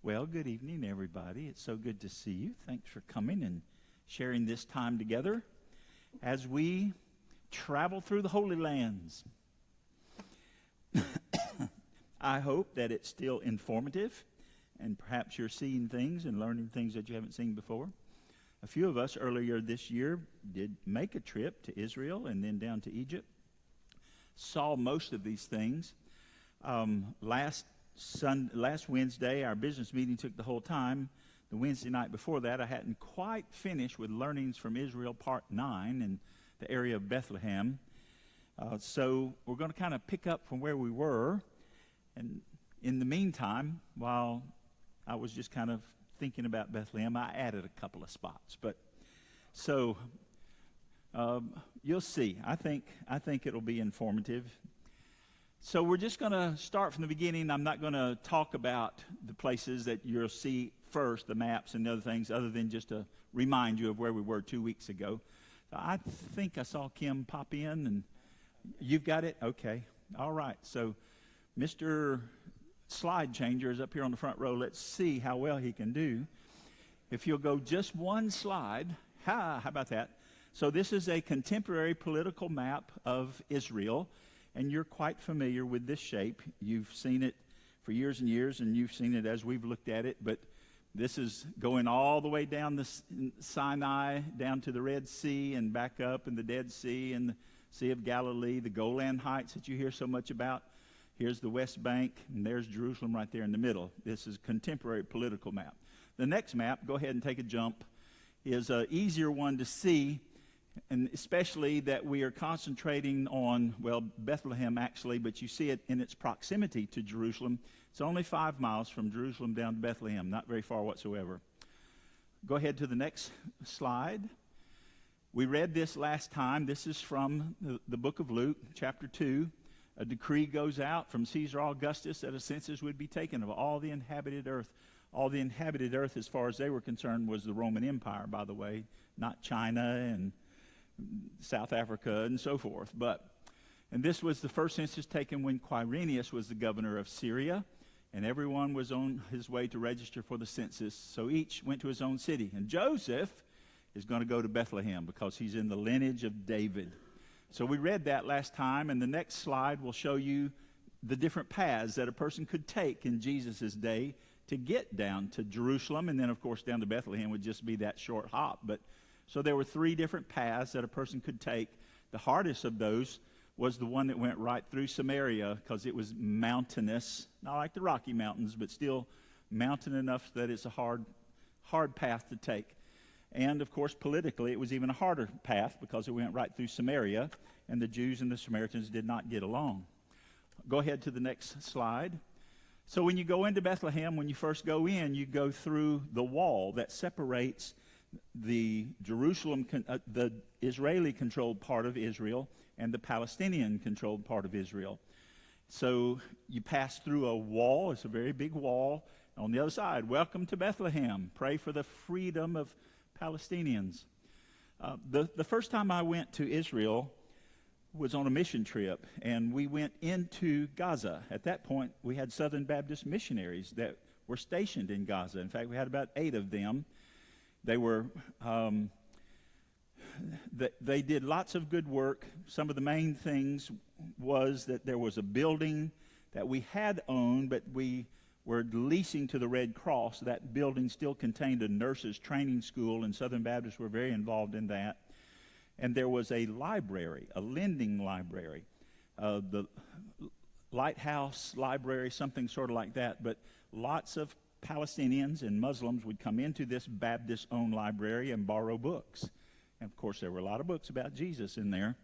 Well, good evening, everybody. It's so good to see you. Thanks for coming and sharing this time together as we travel through the Holy Lands. I hope that it's still informative, and perhaps you're seeing things and learning things that you haven't seen before. A few of us earlier this year did make a trip to Israel and then down to Egypt. Saw most of these things. Last Wednesday, our business meeting took the whole time. The Wednesday night before that, I hadn't quite finished with Learnings from Israel Part 9 in the area of Bethlehem. So we're going to kind of pick up from where we were. And in the meantime, while I was just kind of thinking about Bethlehem, I added a couple of spots. You'll see. I think it'll be informative. So we're just going to start from the beginning. I'm not going to talk about the places that you'll see first, the maps and the other things, other than just to remind you of where we were 2 weeks ago. I think I saw Kim pop in, and you've got it? Okay. All right. So Mr. Slide Changer is up here on the front row. Let's see how well he can do. If you'll go just one slide. How about that? So this is a contemporary political map of Israel. And you're quite familiar with this shape. You've seen it for years and years, and you've seen it as we've looked at it. But this is going all the way down the Sinai, down to the Red Sea, and back up in the Dead Sea and the Sea of Galilee, the Golan Heights that you hear so much about. Here's the West Bank, and there's Jerusalem right there in the middle. This is a contemporary political map. The next map, go ahead and take a jump, is an easier one to see. And especially that we are concentrating on, Bethlehem actually, but you see it in its proximity to Jerusalem. It's only 5 miles from Jerusalem down to Bethlehem, not very far whatsoever. Go ahead to the next slide. We read this last time. This is from the book of Luke, chapter 2. A decree goes out from Caesar Augustus that a census would be taken of all the inhabited earth. All the inhabited earth, as far as they were concerned, was the Roman Empire, by the way, not China and South Africa and so forth. And this was the first census taken when Quirinius was the governor of Syria, and everyone was on his way to register for the census. So each went to his own city. And Joseph is going to go to Bethlehem because he's in the lineage of David. So we read that last time, and the next slide will show you the different paths that a person could take in Jesus' day to get down to Jerusalem, and then, of course, down to Bethlehem would just be that short hop. So there were 3 different paths that a person could take. The hardest of those was the one that went right through Samaria because it was mountainous, not like the Rocky Mountains, but still mountain enough that it's a hard path to take. And, of course, politically, it was even a harder path because it went right through Samaria, and the Jews and the Samaritans did not get along. Go ahead to the next slide. So when you go into Bethlehem, when you first go in, you go through the wall that separates the the Israeli-controlled part of Israel and the Palestinian-controlled part of Israel. So you pass through a wall. It's a very big wall. On the other side, welcome to Bethlehem. Pray for the freedom of Palestinians. The first time I went to Israel was on a mission trip, and we went into Gaza. At that point, we had Southern Baptist missionaries that were stationed in Gaza. In fact, we had about 8 of them. They did lots of good work. Some of the main things was that there was a building that we had owned, but we were leasing to the Red Cross. That building still contained a nurses' training school, and Southern Baptists were very involved in that. And there was a library, a lending library, the Lighthouse Library, something sort of like that, but lots of Palestinians and Muslims would come into this Baptist-owned library and borrow books. And, of course, there were a lot of books about Jesus in there.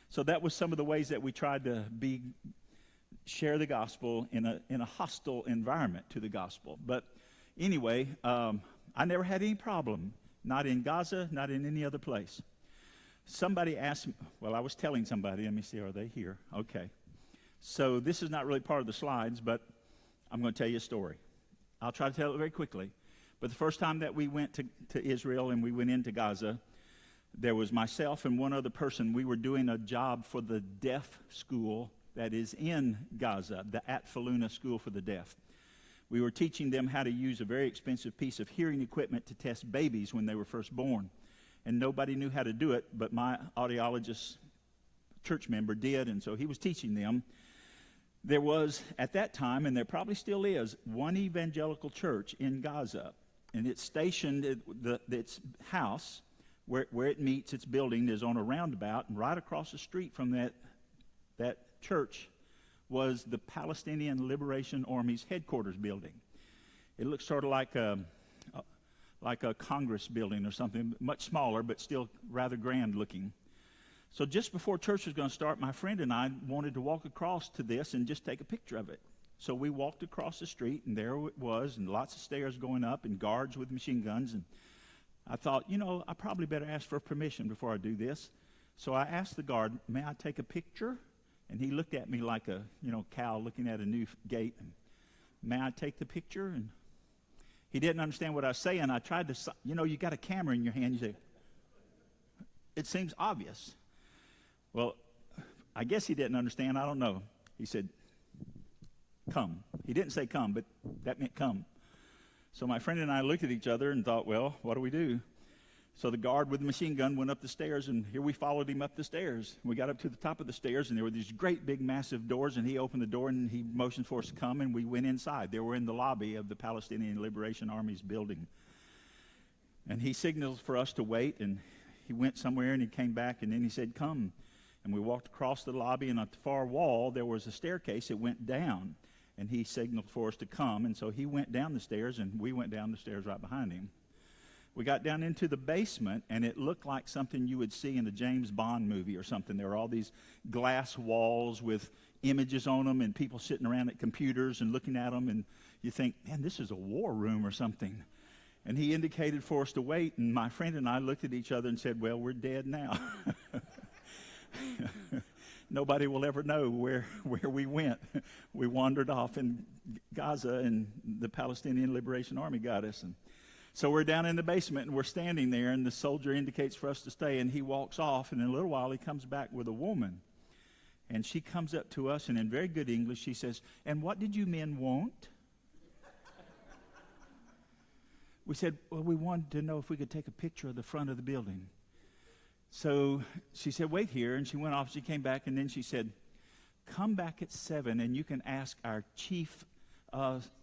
So that was some of the ways that we tried to share the gospel in a hostile environment to the gospel. But anyway, I never had any problem, not in Gaza, not in any other place. Somebody asked me, I was telling somebody, let me see, are they here? Okay. So this is not really part of the slides, but I'm going to tell you a story. I'll try to tell it very quickly. But the first time that we went to Israel and we went into Gaza, there was myself and one other person. We were doing a job for the deaf school that is in Gaza, the At Faluna School for the Deaf. We were teaching them how to use a very expensive piece of hearing equipment to test babies when they were first born. And nobody knew how to do it, but my audiologist church member did, and so he was teaching them. There was, at that time, and there probably still is, one evangelical church in Gaza, and it's stationed at its house, where it meets, its building is on a roundabout, and right across the street from that church was the Palestinian Liberation Army's headquarters building. It looks sort of like a Congress building or something, much smaller, but still rather grand looking. So just before church was going to start, my friend and I wanted to walk across to this and just take a picture of it. So we walked across the street, and there it was, and lots of stairs going up, and guards with machine guns. And I thought, I probably better ask for permission before I do this. So I asked the guard, may I take a picture? And he looked at me like a, cow looking at a new gate. And, may I take the picture? And he didn't understand what I was saying. I tried to, you got a camera in your hand. You say, it seems obvious. Well, I guess he didn't understand. I don't know. He said, come. He didn't say come, but that meant come. So my friend and I looked at each other and thought, well, what do we do? So the guard with the machine gun went up the stairs, and here we followed him up the stairs. We got up to the top of the stairs, and there were these great big massive doors, and he opened the door, and he motioned for us to come, and we went inside. They were in the lobby of the Palestinian Liberation Army's building. And he signaled for us to wait, and he went somewhere, and he came back, and then he said, come. And we walked across the lobby, and at the far wall, there was a staircase. It went down, and he signaled for us to come. And so he went down the stairs, and we went down the stairs right behind him. We got down into the basement, and it looked like something you would see in a James Bond movie or something. There were all these glass walls with images on them and people sitting around at computers and looking at them, and you think, man, this is a war room or something. And he indicated for us to wait, and my friend and I looked at each other and said, well, we're dead now. Nobody will ever know where we went. We wandered off in Gaza, and the Palestinian Liberation Army got us. And so we're down in the basement, and we're standing there, and the soldier indicates for us to stay, and he walks off, and in a little while he comes back with a woman. And she comes up to us, and in very good English, she says, and what did you men want? We said, well, we wanted to know if we could take a picture of the front of the building. So she said, wait here, and she went off. She came back, and then she said, come back at 7, and you can ask our chief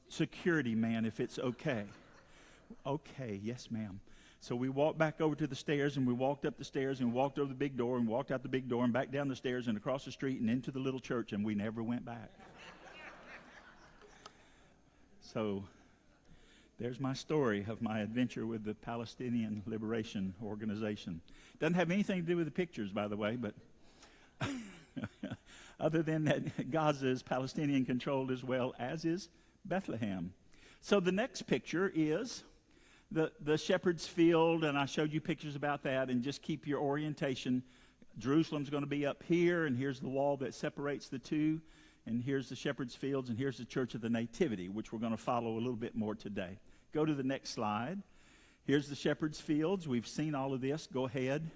security man if it's okay. Okay, yes, ma'am. So we walked back over to the stairs, and we walked up the stairs, and walked over the big door, and walked out the big door, and back down the stairs, and across the street, and into the little church, and we never went back. So there's my story of my adventure with the Palestinian Liberation Organization. Doesn't have anything to do with the pictures, by the way, but other than that, Gaza is Palestinian controlled as well, as is Bethlehem. So the next picture is the shepherd's field, and I showed you pictures about that, and just keep your orientation. Jerusalem's going to be up here, and here's the wall that separates the two, and here's the shepherd's fields, and here's the Church of the Nativity, which we're going to follow a little bit more today. Go to the next slide. Here's the shepherd's fields. We've seen all of this. Go ahead.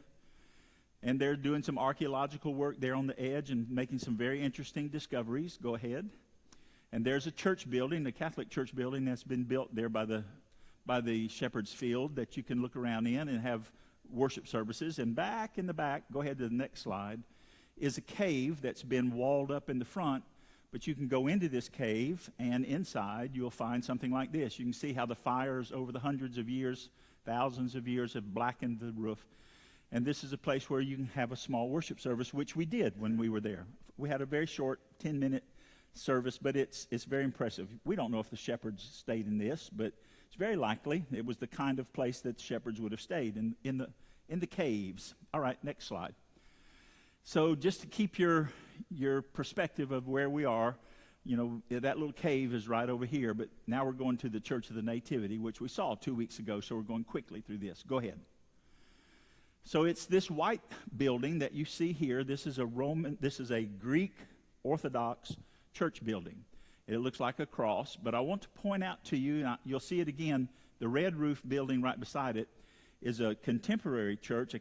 And they're doing some archaeological work there on the edge and making some very interesting discoveries. Go ahead. And there's a church building, the Catholic church building that's been built there by the shepherd's field that you can look around in and have worship services. And back in the back, go ahead to the next slide, is a cave that's been walled up in the front. But you can go into this cave, and inside you'll find something like this. You can see how the fires over the hundreds of years, thousands of years, have blackened the roof. And this is a place where you can have a small worship service, which we did when we were there. We had a very short 10-minute service, but it's very impressive. We don't know if the shepherds stayed in this, but it's very likely it was the kind of place that the shepherds would have stayed, in the caves. All right, next slide. So just to keep your perspective of where we are, that little cave is right over here, but now we're going to the Church of the Nativity, which we saw 2 weeks ago, so we're going quickly through this. Go ahead. So it's this white building that you see here. This is a Greek Orthodox church building. It looks like a cross, but I want to point out to you, and you'll see it again, the red roof building right beside it is a contemporary church, a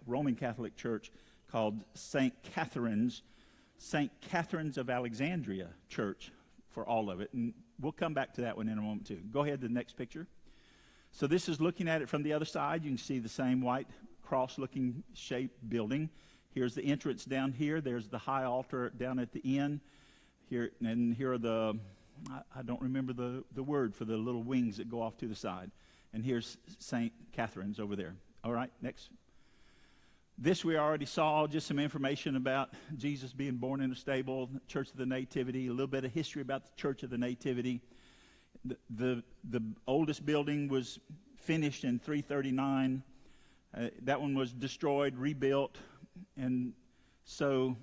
Roman Catholic church called St. Catherine's of Alexandria Church for all of it. And we'll come back to that one in a moment too. Go ahead to the next picture. So this is looking at it from the other side. You can see the same white cross-looking shaped building. Here's the entrance down here. There's the high altar down at the end. Here, and here are the, I don't remember the word for the little wings that go off to the side. And here's St. Catherine's over there. All right, next. This we already saw, just some information about Jesus being born in a stable, Church of the Nativity, a little bit of history about the Church of the Nativity. The oldest building was finished in 339. That one was destroyed, rebuilt, and so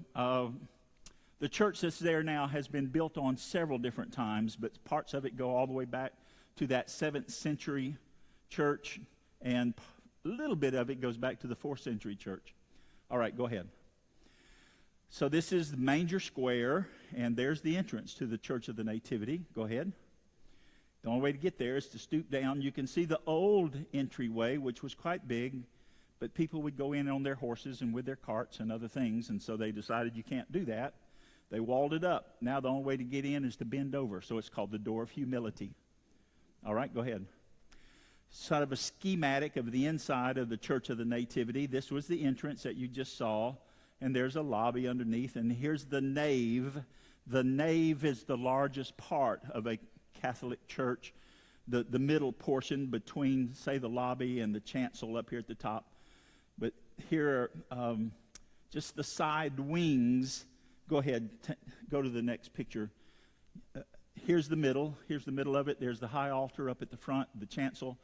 the church that's there now has been built on several different times, but parts of it go all the way back to that 7th century church, and a little bit of it goes back to the 4th century church. All right, go ahead. So this is the manger square, and there's the entrance to the Church of the Nativity. Go ahead. The only way to get there is to stoop down. You can see the old entryway, which was quite big, but people would go in on their horses and with their carts and other things, and so they decided you can't do that. They walled it up. Now the only way to get in is to bend over, so it's called the Door of Humility. All right, go ahead. Sort of a schematic of the inside of the Church of the Nativity. This was the entrance that you just saw, and there's a lobby underneath, and here's the nave. The nave is the largest part of a Catholic church, the middle portion between, say, the lobby and the chancel up here at the top. But here are just the side wings. Go ahead, go to the next picture. Here's the middle. Here's the middle of it. There's the high altar up at the front, the chancel.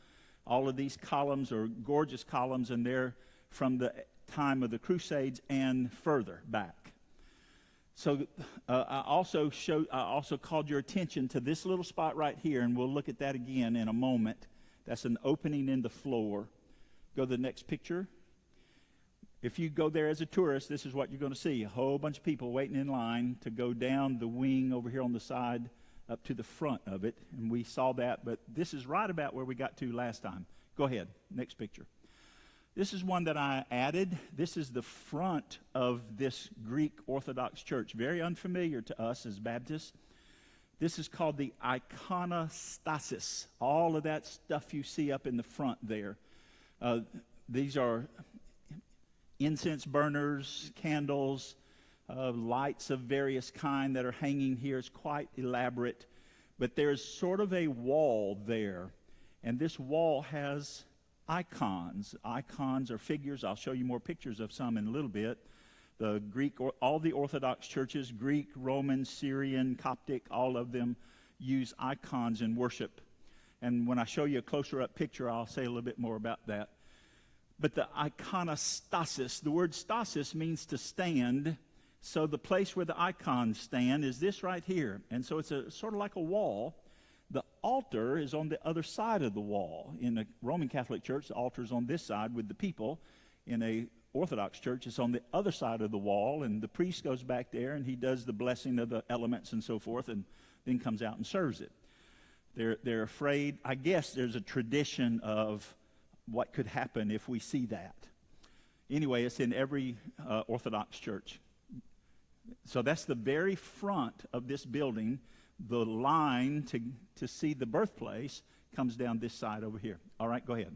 All of these columns are gorgeous columns, and they're from the time of the Crusades and further back. So I also called your attention to this little spot right here, and we'll look at that again in a moment. That's an opening in the floor. Go to the next picture. If you go there as a tourist, this is what you're going to see. A whole bunch of people waiting in line to go down the wing over here on the side up to the front of it, and we saw that, but this is right about where we got to last time. Go ahead, next picture. This is one that I added. This is the front of this Greek Orthodox church, very unfamiliar to us as Baptists. This is called the iconostasis, all of that stuff you see up in the front there. These are incense burners, candles, lights of various kind that are hanging here. It's quite elaborate, but there's sort of a wall there, and this wall has icons. Icons are figures. I'll show you more pictures of some in a little bit. The Greek, or all the Orthodox churches, Greek, Roman, Syrian, Coptic, all of them use icons in worship. And when I show you a closer up picture, I'll say a little bit more about that. But the iconostasis, the word stasis means to stand. So the place where the icons stand is this right here. And so it's a sort of like a wall. The altar is on the other side of the wall. In a Roman Catholic church, the altar is on this side with the people. In a Orthodox church, it's on the other side of the wall, and the priest goes back there, and he does the blessing of the elements and so forth, and then comes out and serves it. They're afraid. I guess there's a tradition of what could happen if we see that. Anyway, it's in every Orthodox church. So that's the very front of this building. The line to see the birthplace comes down this side over here. All right, go ahead.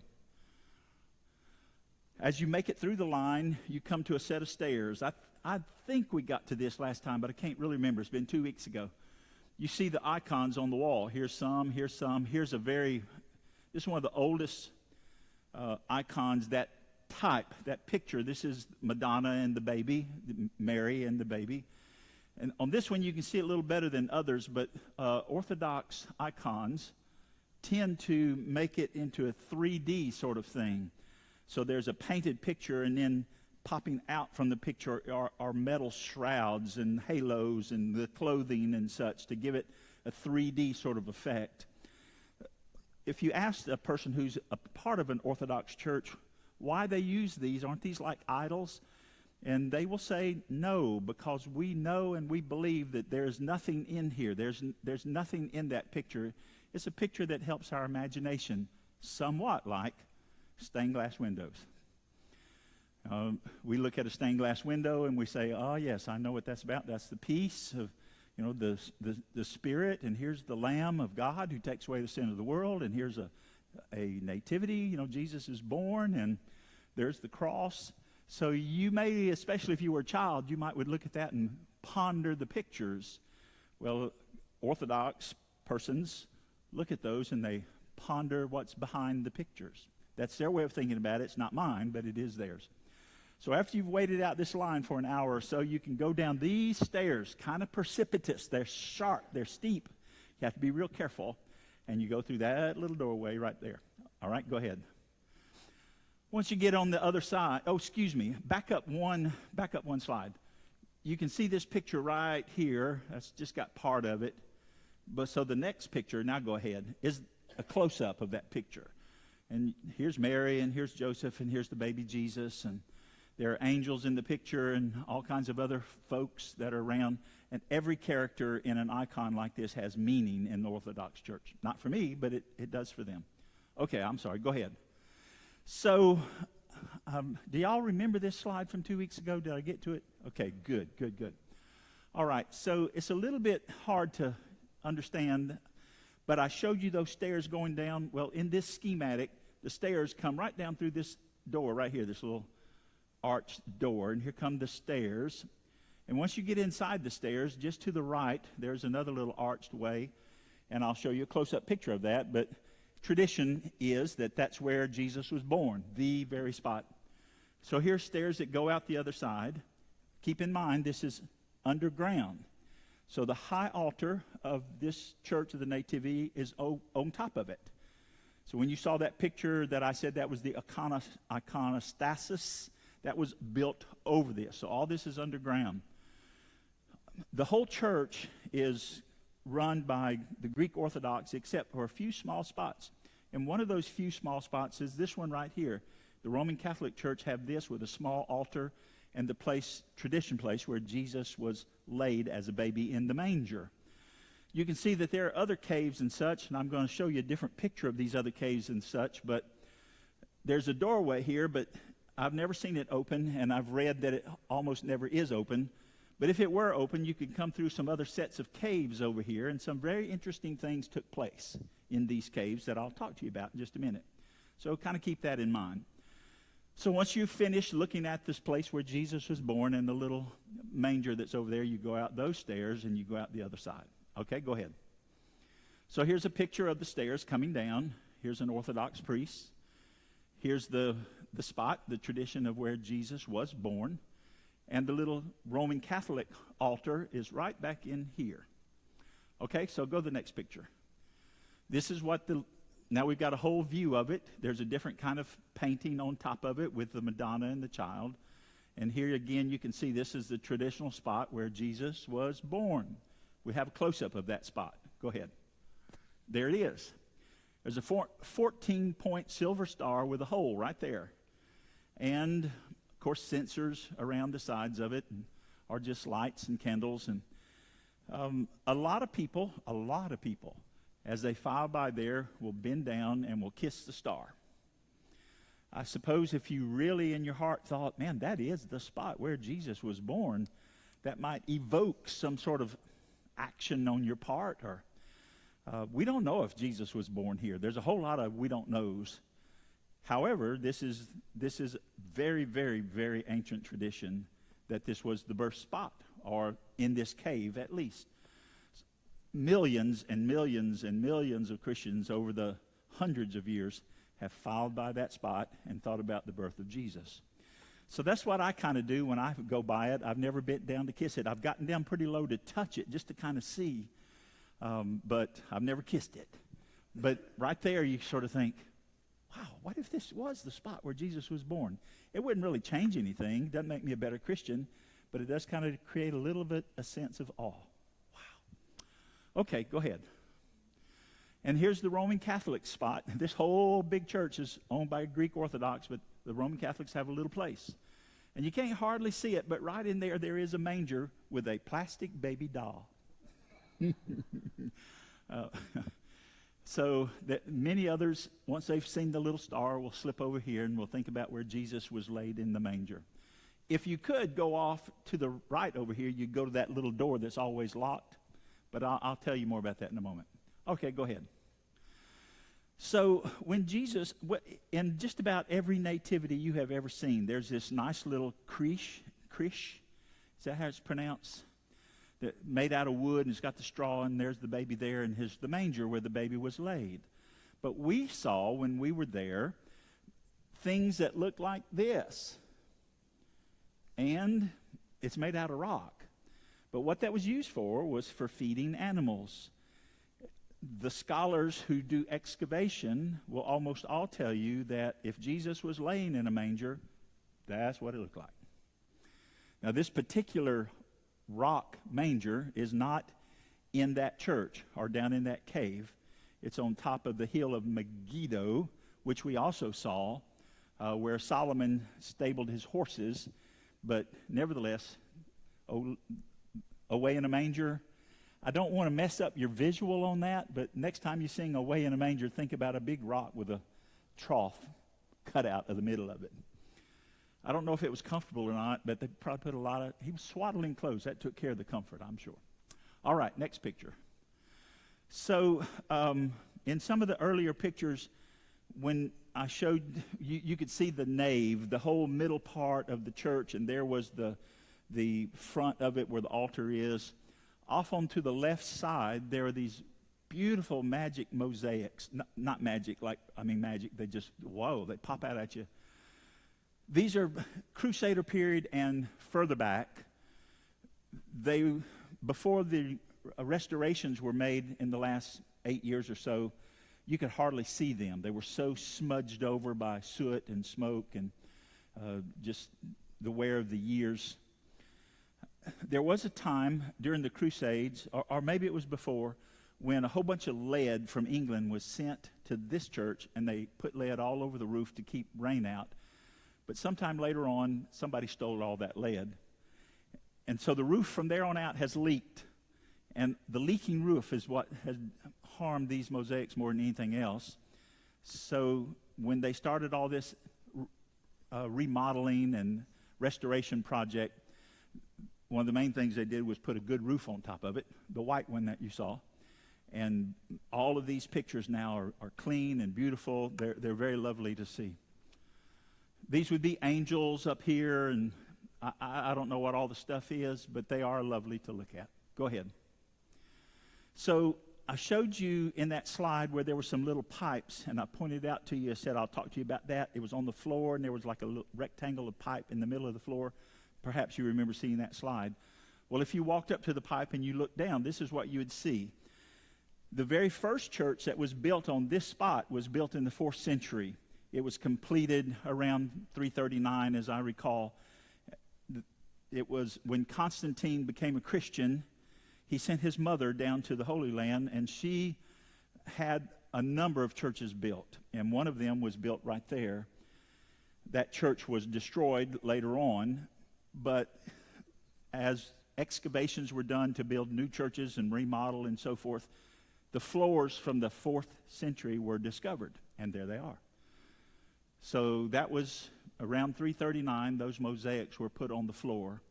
As you make it through the line, you come to a set of stairs. I think we got to this last time, but I can't really remember. It's been 2 weeks ago. You see the icons on the wall. Here's some, here's some. This is one of the oldest icons, that type, that picture. This is Madonna and the baby, Mary and the baby. And on this one, you can see it a little better than others, but Orthodox icons tend to make it into a 3D sort of thing. So there's a painted picture, and then popping out from the picture are metal shrouds and halos and the clothing and such to give it a 3D sort of effect. If you ask a person who's a part of an Orthodox church why they use these, aren't these like idols? And they will say no, because we know and we believe that there's nothing in here. There's nothing in that picture. It's a picture that helps our imagination, somewhat like stained glass windows. We look at a stained glass window and we say, oh yes, I know what that's about. That's the peace of you know, the Spirit, and here's the Lamb of God who takes away the sin of the world, and here's a nativity, you know, Jesus is born, and there's the cross. So you may, especially if you were a child, you would look at that and ponder the pictures. Well, Orthodox persons look at those and they ponder what's behind the pictures. That's their way of thinking about it. It's not mine, but it is theirs. So after you've waited out this line for an hour or so, you can go down these stairs, kind of precipitous. They're sharp, they're steep. You have to be real careful. And you go through that little doorway right there. All right, go ahead. Once you get on the other side, back up one slide. You can see this picture right here. That's just got part of it. But so the next picture, now go ahead, is a close-up of that picture. And here's Mary, and here's Joseph, and here's the baby Jesus, and there are angels in the picture and all kinds of other folks that are around. And every character in an icon like this has meaning in the Orthodox Church. Not for me, but it does for them. Okay, I'm sorry. Go ahead. So, do y'all remember this slide from 2 weeks ago? Did I get to it? Okay, good. All right, so it's a little bit hard to understand, but I showed you those stairs going down. Well, in this schematic, the stairs come right down through this door right here, this little arched door, and here come the stairs. And once you get inside the stairs, just to the right, there's another little arched way, and I'll show you a close-up picture of that, but tradition is that that's where Jesus was born, the very spot. So here's stairs that go out the other side. Keep in mind, this is underground. So the high altar of this Church of the Nativity is on top of it. So when you saw that picture that I said that was the iconostasis, that was built over this. So all this is underground. The whole church is run by the Greek Orthodox except for a few small spots. And one of those few small spots is this one right here. The Roman Catholic Church have this with a small altar and the tradition place where Jesus was laid as a baby in the manger. You can see that there are other caves and such, and I'm going to show you a different picture of these other caves and such, but there's a doorway here, but I've never seen it open, and I've read that it almost never is open. But if it were open, you could come through some other sets of caves over here, and some very interesting things took place in these caves that I'll talk to you about in just a minute. So kind of keep that in mind. So once you've finished looking at this place where Jesus was born and the little manger that's over there, you go out those stairs and you go out the other side. Okay, go ahead. So here's a picture of the stairs coming down. Here's an Orthodox priest. Here's the spot, the tradition of where Jesus was born. And the little Roman Catholic altar is right back in here. Okay, so go to the next picture. This is now we've got a whole view of it. There's a different kind of painting on top of it with the Madonna and the child. And here again, you can see this is the traditional spot where Jesus was born. We have a close-up of that spot. Go ahead. There it is. There's a 14-point silver star with a hole right there. And, of course, censers around the sides of it are just lights and candles. And a lot of people, as they file by there, will bend down and will kiss the star. I suppose if you really in your heart thought, man, that is the spot where Jesus was born, that might evoke some sort of action on your part. Or we don't know if Jesus was born here. There's a whole lot of we don't knows. However, this is very, very, very ancient tradition that this was the birth spot, or in this cave at least. Millions and millions and millions of Christians over the hundreds of years have filed by that spot and thought about the birth of Jesus. So that's what I kind of do when I go by it. I've never bent down to kiss it. I've gotten down pretty low to touch it just to kind of see, but I've never kissed it. But right there you sort of think, wow, what if this was the spot where Jesus was born? It wouldn't really change anything. It doesn't make me a better Christian, but it does kind of create a little bit a sense of awe. Okay, go ahead. And here's the Roman Catholic spot. This whole big church is owned by Greek Orthodox, but the Roman Catholics have a little place. And you can't hardly see it, but right in there is a manger with a plastic baby doll. So that many others, once they've seen the little star, will slip over here and will think about where Jesus was laid in the manger. If you could go off to the right over here, you'd go to that little door that's always locked. But I'll tell you more about that in a moment. Okay, go ahead. So when Jesus, in just about every nativity you have ever seen, there's this nice little creche, is that how it's pronounced? Made out of wood, and it's got the straw, and there's the baby there, and here's the manger where the baby was laid. But we saw, when we were there, things that looked like this. And it's made out of rock. But what that was used for was for feeding animals. The scholars who do excavation will almost all tell you that if Jesus was laying in a manger, that's what it looked like. Now, this particular rock manger is not in that church or down in that cave. It's on top of the hill of Megiddo, which we also saw, where Solomon stabled his horses. But nevertheless, away in a manger, I don't want to mess up your visual on that, but next time you sing Away in a Manger, think about a big rock with a trough cut out of the middle of it. I don't know if it was comfortable or not, but they probably put he was swaddling clothes. That took care of the comfort, I'm sure. All right, next picture. So in some of the earlier pictures, when I showed, you could see the nave, the whole middle part of the church, and there was the front of it where the altar is. Off on to the left side, there are these beautiful magic mosaics. Not magic, magic. They just, whoa, they pop out at you. These are Crusader period and further back. Before the restorations were made in the last 8 years or so, you could hardly see them. They were so smudged over by soot and smoke and just the wear of the years. There was a time during the Crusades, or maybe it was before, when a whole bunch of lead from England was sent to this church, and they put lead all over the roof to keep rain out. But sometime later on, somebody stole all that lead. And so the roof from there on out has leaked. And the leaking roof is what has harmed these mosaics more than anything else. So when they started all this remodeling and restoration project, one of the main things they did was put a good roof on top of it, the white one that you saw. And all of these pictures now are clean and beautiful. They're very lovely to see. These would be angels up here, and I don't know what all the stuff is, but they are lovely to look at. Go ahead. So I showed you in that slide where there were some little pipes, and I pointed out to you, I said I'll talk to you about that. It was on the floor, and there was like a little rectangle of pipe in the middle of the floor. Perhaps you remember seeing that slide. Well, if you walked up to the pipe and you looked down, this is what you would see. The very first church that was built on this spot was built in the 4th century. It was completed around 339, as I recall. It was when Constantine became a Christian, he sent his mother down to the Holy Land, and she had a number of churches built, and one of them was built right there. That church was destroyed later on, but as excavations were done to build new churches and remodel and so forth, the floors from the 4th century were discovered, and there they are. So that was around 339. Those mosaics were put on the floor.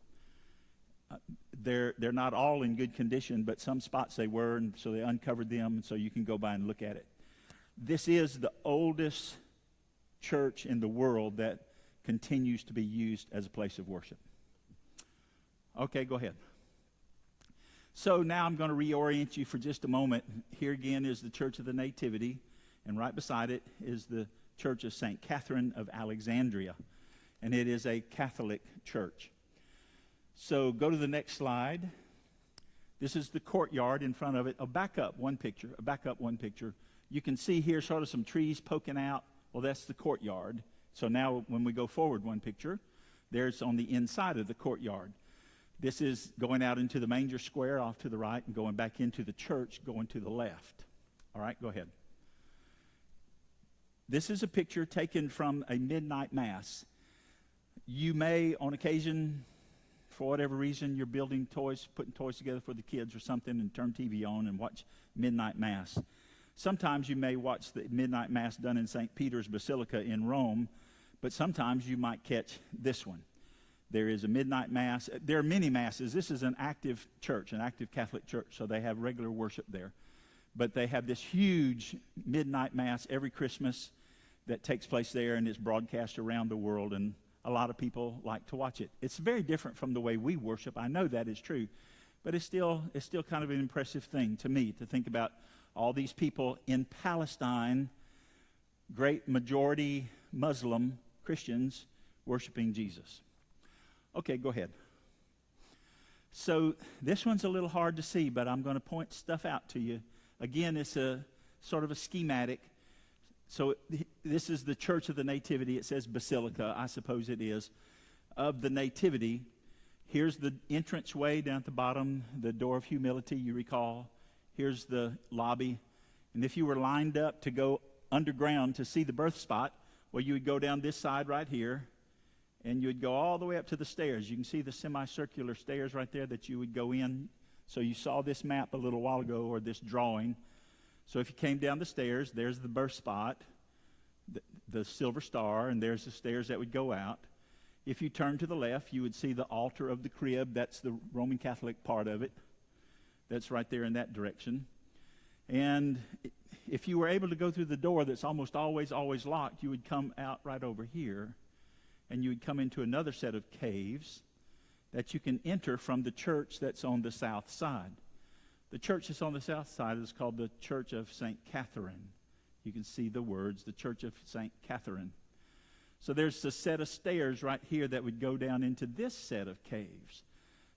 They're not all in good condition, but some spots they were, and so they uncovered them, and so you can go by and look at it. This is the oldest church in the world that continues to be used as a place of worship. Okay, go ahead. So now I'm going to reorient you for just a moment. Here again is the Church of the Nativity, and right beside it is the Church of St. Catherine of Alexandria, and it is a Catholic church. So go to the next slide. This is the courtyard in front of it. Back up one picture. You can see here sort of some trees poking out. Well, that's the courtyard. So now when we go forward one picture, there's on the inside of the courtyard. This is going out into the manger square off to the right and going back into the church going to the left. All right, go ahead. This is a picture taken from a midnight mass. You may, on occasion, for whatever reason, you're building toys, putting toys together for the kids or something, and turn TV on and watch midnight mass. Sometimes you may watch the midnight mass done in St. Peter's Basilica in Rome, but sometimes you might catch this one. There is a midnight mass. There are many masses. This is an active church, an active Catholic church, so they have regular worship there. But they have this huge midnight mass every Christmas that takes place there, and it's broadcast around the world, and a lot of people like to watch it. It's very different from the way we worship. I know that is true, but it's still kind of an impressive thing to me to think about all these people in Palestine, great majority Muslim Christians, worshiping Jesus. Okay, go ahead. So this one's a little hard to see, but I'm going to point stuff out to you. Again, it's a sort of a schematic. So this is the Church of the Nativity. It says Basilica, I suppose it is, of the Nativity. Here's the entranceway down at the bottom, the door of humility, you recall. Here's the lobby. And if you were lined up to go underground to see the birth spot, well, you would go down this side right here, and you would go all the way up to the stairs. You can see the semicircular stairs right there that you would go in. So you saw this map a little while ago, or this drawing. So if you came down the stairs, there's the birth spot, the silver star, and there's the stairs that would go out. If you turn to the left, you would see the altar of the crib. That's the Roman Catholic part of it. That's right there in that direction. And if you were able to go through the door that's almost always locked, you would come out right over here, and you would come into another set of caves that you can enter from the church that's on the south side. The church that's on the south side is called the Church of St. Catherine. You can see the words, the Church of St. Catherine. So there's a set of stairs right here that would go down into this set of caves.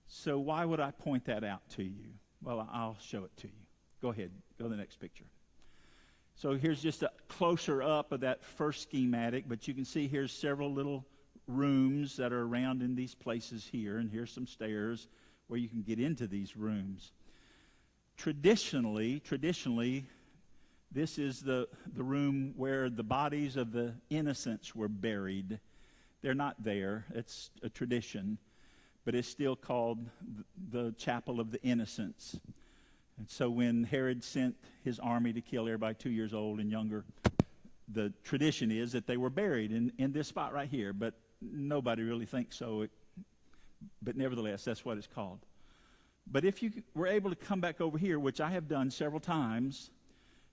So why would I point that out to you? Well, I'll show it to you. Go ahead. Go to the next picture. So here's just a closer up of that first schematic, but you can see here's several little rooms that are around in these places here, and here's some stairs where you can get into these rooms. Traditionally, this is the room where the bodies of the innocents were buried. They're not there. It's a tradition, but it's still called the Chapel of the Innocents. And so when Herod sent his army to kill everybody 2 years old and younger, the tradition is that they were buried in this spot right here, but nobody really thinks so. But nevertheless, that's what it's called. But if you were able to come back over here, which I have done several times,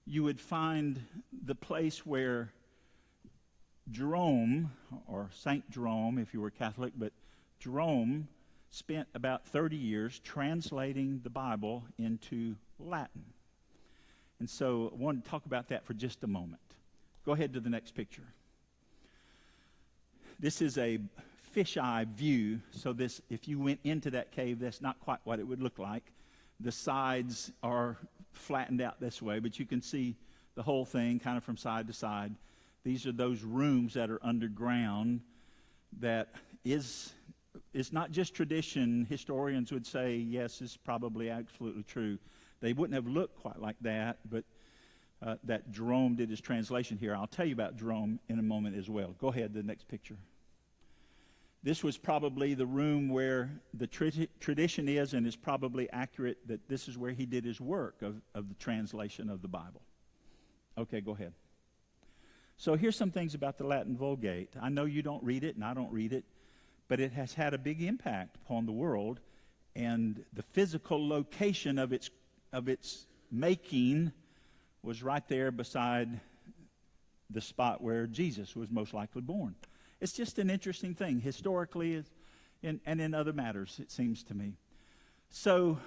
you would find the place where Jerome, or Saint Jerome if you were Catholic, but Jerome spent about 30 years translating the Bible into Latin. And so I wanted to talk about that for just a moment. Go ahead to the next picture. This is a fisheye view. So this, if you went into that cave, that's not quite what it would look like. The sides are flattened out this way, but you can see the whole thing kind of from side to side. These are those rooms that are underground that is not just tradition. Historians would say, yes, it's probably absolutely true. They wouldn't have looked quite like that, but that Jerome did his translation here. I'll tell you about Jerome in a moment as well. Go ahead to the next picture. This was probably the room where the tradition is, and is probably accurate, that this is where he did his work of the translation of the Bible. Okay, go ahead. So here's some things about the Latin Vulgate. I know you don't read it, and I don't read it, but it has had a big impact upon the world, and the physical location of its making was right there beside the spot where Jesus was most likely born. It's just an interesting thing, historically and in other matters, it seems to me. So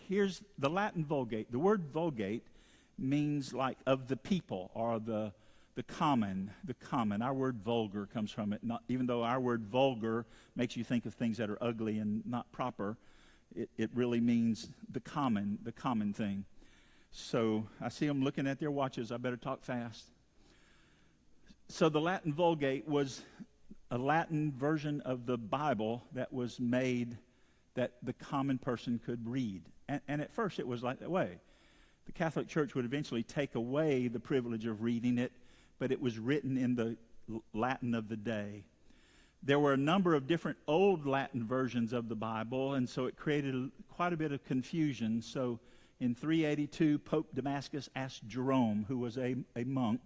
here's the Latin Vulgate. The word Vulgate means like of the people, or the common. Our word vulgar comes from it. Even though our word vulgar makes you think of things that are ugly and not proper, it really means the common thing. So I see them looking at their watches. I better talk fast. So the Latin Vulgate was a Latin version of the Bible that was made that the common person could read. And at first it was like that way. The Catholic Church would eventually take away the privilege of reading it, but it was written in the Latin of the day. There were a number of different old Latin versions of the Bible, and so it created quite a bit of confusion. So in 382, Pope Damascus asked Jerome, who was a monk,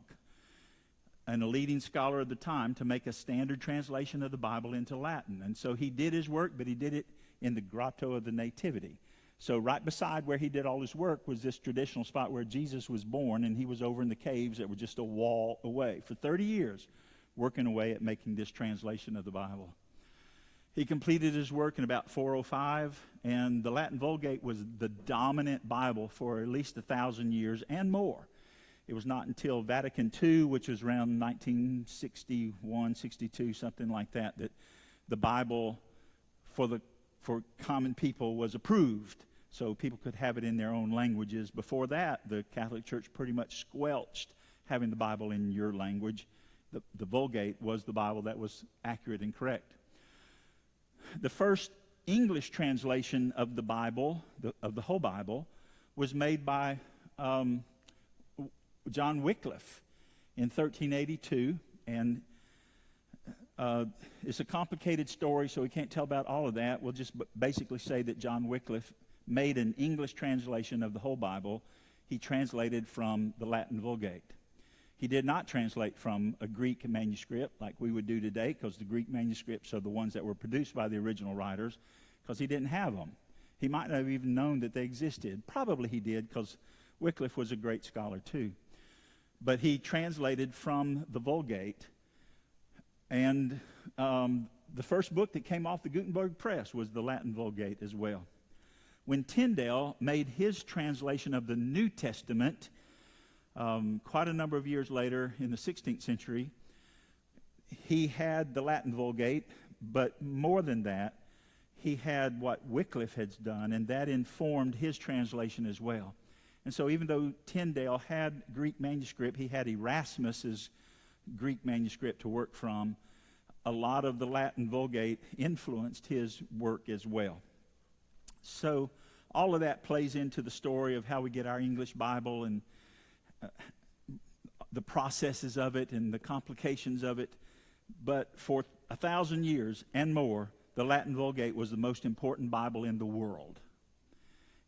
and a leading scholar of the time to make a standard translation of the Bible into Latin. And so he did his work, but he did it in the Grotto of the Nativity. So right beside where he did all his work was this traditional spot where Jesus was born, and he was over in the caves that were just a wall away for 30 years, working away at making this translation of the Bible. He completed his work in about 405, and the Latin Vulgate was the dominant Bible for at least 1,000 years and more. It was not until Vatican II, which was around 1961, 62, something like that, that the Bible for common people was approved, so people could have it in their own languages. Before that, the Catholic Church pretty much squelched having the Bible in your language. The Vulgate was the Bible that was accurate and correct. The first English translation of the Bible, of the whole Bible, was made by John Wycliffe in 1382, and it's a complicated story, so we can't tell about all of that. We'll just basically say that John Wycliffe made an English translation of the whole Bible. He translated from the Latin Vulgate. He did not translate from a Greek manuscript like we would do today, because the Greek manuscripts are the ones that were produced by the original writers, because he didn't have them. He might not have even known that they existed. Probably he did, because Wycliffe was a great scholar too. But he translated from the Vulgate, and the first book that came off the Gutenberg press was the Latin Vulgate as well. When Tyndale made his translation of the New Testament, quite a number of years later in the 16th century, he had the Latin Vulgate, but more than that, he had what Wycliffe had done, and that informed his translation as well. And so even though Tyndale had Greek manuscript, he had Erasmus's Greek manuscript to work from. A lot of the Latin Vulgate influenced his work as well. So all of that plays into the story of how we get our English Bible, and the processes of it and the complications of it. But for 1,000 years and more, the Latin Vulgate was the most important Bible in the world.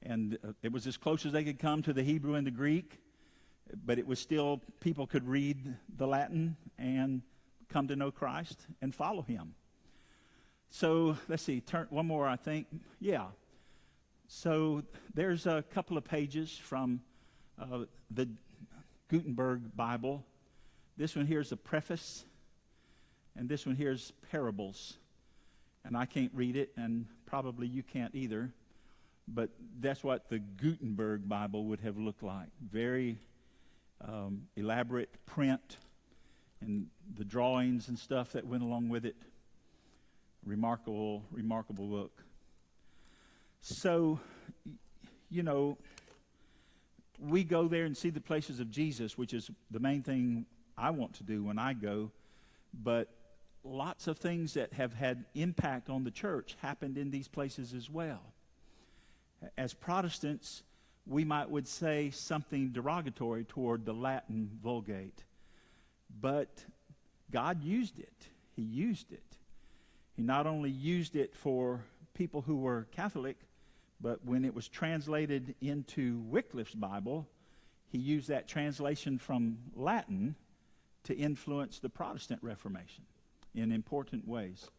And it was as close as they could come to the Hebrew and the Greek, but it was still, people could read the Latin and come to know Christ and follow him. So let's see, turn one more, I think. Yeah. So there's a couple of pages from the Gutenberg Bible. This one here is a preface, and this one here is parables. And I can't read it, and probably you can't either. But that's what the Gutenberg Bible would have looked like. Very elaborate print, and the drawings and stuff that went along with it. Remarkable, remarkable book. So, you know, we go there and see the places of Jesus, which is the main thing I want to do when I go. But lots of things that have had impact on the church happened in these places as well. As Protestants, we would say something derogatory toward the Latin Vulgate. But God used it. He used it. He not only used it for people who were Catholic, but when it was translated into Wycliffe's Bible, he used that translation from Latin to influence the Protestant Reformation in important ways.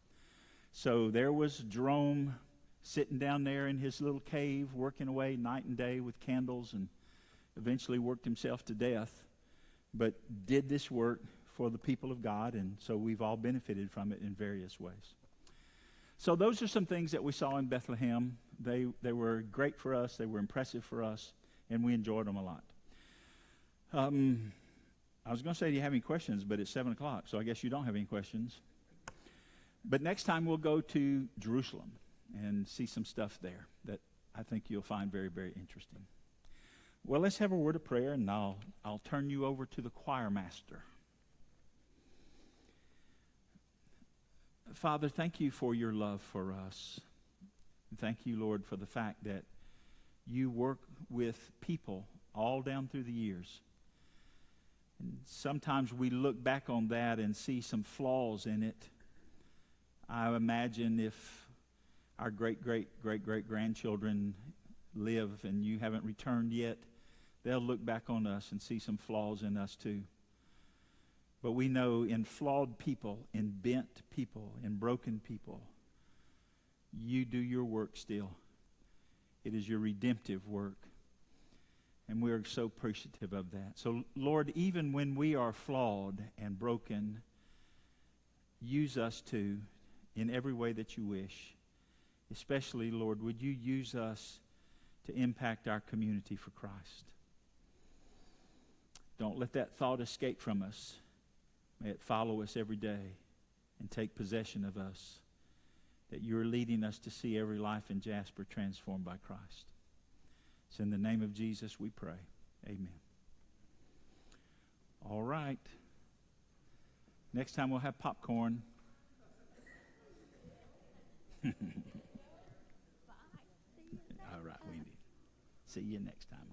So there was Jerome sitting down there in his little cave, working away night and day with candles, and eventually worked himself to death, but did this work for the people of God, and so we've all benefited from it in various ways. So those are some things that we saw in Bethlehem. They were great for us, they were impressive for us, and we enjoyed them a lot. I was going to say, do you have any questions, but it's 7 o'clock, so I guess you don't have any questions. But next time we'll go to Jerusalem and see some stuff there that I think you'll find very, very interesting. Well, let's have a word of prayer, and I'll turn you over to the choir master. Father, thank you for your love for us. Thank you, Lord, for the fact that you work with people all down through the years. And sometimes we look back on that and see some flaws in it. I imagine if our great-great-great-great-grandchildren live and you haven't returned yet, they'll look back on us and see some flaws in us too. But we know in flawed people, in bent people, in broken people, you do your work still. It is your redemptive work. And we are so appreciative of that. So, Lord, even when we are flawed and broken, use us too in every way that you wish. Especially, Lord, would you use us to impact our community for Christ? Don't let that thought escape from us. May it follow us every day and take possession of us, that you're leading us to see every life in Jasper transformed by Christ. It's in the name of Jesus we pray. Amen. All right. Next time we'll have popcorn. All right, Wendy. See you next time.